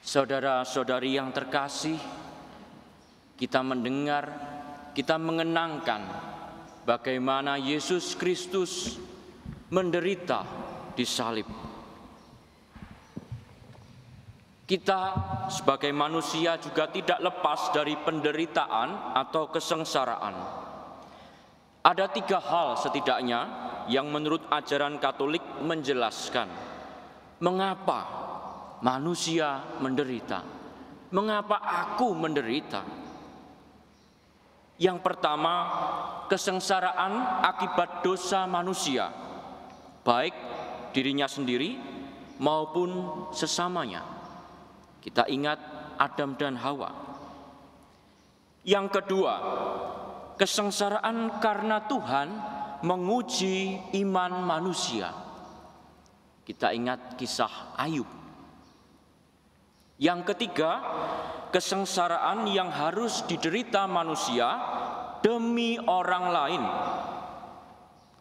Saudara-saudari yang terkasih, kita mendengar, kita mengenangkan bagaimana Yesus Kristus menderita di salib. Kita sebagai manusia juga tidak lepas dari penderitaan atau kesengsaraan. Ada 3 hal setidaknya yang menurut ajaran Katolik menjelaskan mengapa manusia menderita, mengapa aku menderita. Yang pertama, kesengsaraan akibat dosa manusia, baik dirinya sendiri maupun sesamanya. Kita ingat Adam dan Hawa. Yang kedua, kesengsaraan karena Tuhan menguji iman manusia. Kita ingat kisah Ayub. Yang ketiga, kesengsaraan yang harus diderita manusia demi orang lain.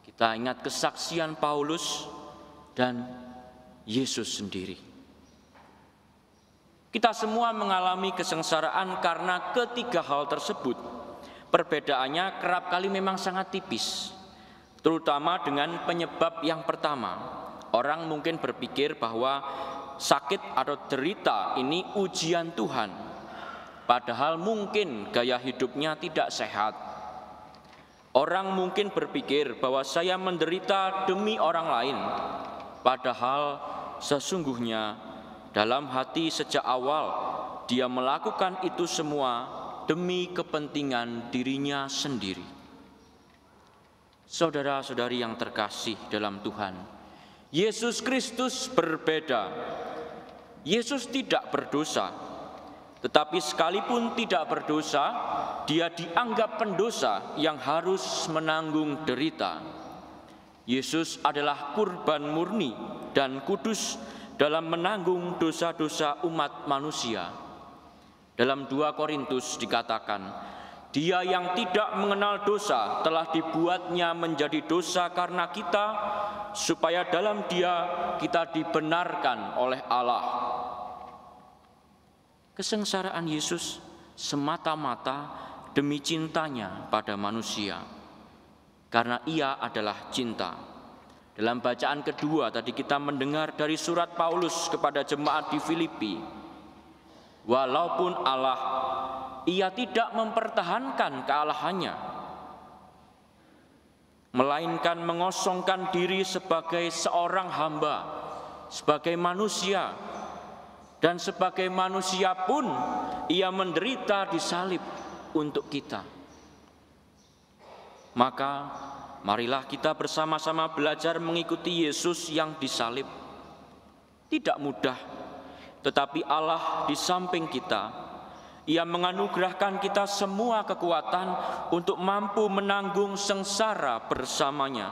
Kita ingat kesaksian Paulus dan Yesus sendiri. Kita semua mengalami kesengsaraan karena ketiga hal tersebut. Perbedaannya kerap kali memang sangat tipis, terutama dengan penyebab yang pertama. Orang mungkin berpikir bahwa sakit atau derita ini ujian Tuhan, padahal mungkin gaya hidupnya tidak sehat. Orang mungkin berpikir bahwa saya menderita demi orang lain, padahal sesungguhnya dalam hati sejak awal dia melakukan itu semua demi kepentingan dirinya sendiri. Saudara-saudari yang terkasih dalam Tuhan, Yesus Kristus berbeda. Yesus tidak berdosa, tetapi sekalipun tidak berdosa, dia dianggap pendosa yang harus menanggung derita. Yesus adalah kurban murni dan kudus dalam menanggung dosa-dosa umat manusia. Dalam 2 Korintus dikatakan, Dia yang tidak mengenal dosa telah dibuatnya menjadi dosa karena kita, supaya dalam Dia kita dibenarkan oleh Allah. Kesengsaraan Yesus semata-mata demi cintanya pada manusia, karena Ia adalah cinta. Dalam bacaan kedua tadi kita mendengar dari surat Paulus kepada jemaat di Filipi, walaupun Allah, Ia tidak mempertahankan kealahannya, melainkan mengosongkan diri sebagai seorang hamba, sebagai manusia, dan sebagai manusia pun Ia menderita di salib untuk kita. Maka marilah kita bersama-sama belajar mengikuti Yesus yang disalib. Tidak mudah, tetapi Allah di samping kita. Ia menganugerahkan kita semua kekuatan untuk mampu menanggung sengsara bersamanya,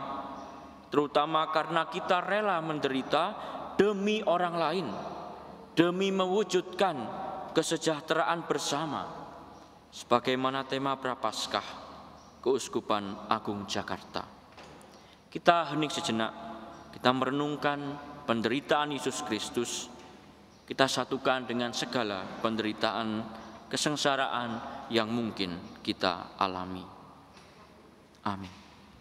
terutama karena kita rela menderita demi orang lain, demi mewujudkan kesejahteraan bersama, sebagaimana tema Prapaskah Keuskupan Agung Jakarta. Kita hening sejenak, kita merenungkan penderitaan Yesus Kristus, kita satukan dengan segala penderitaan, kesengsaraan yang mungkin kita alami. Amin.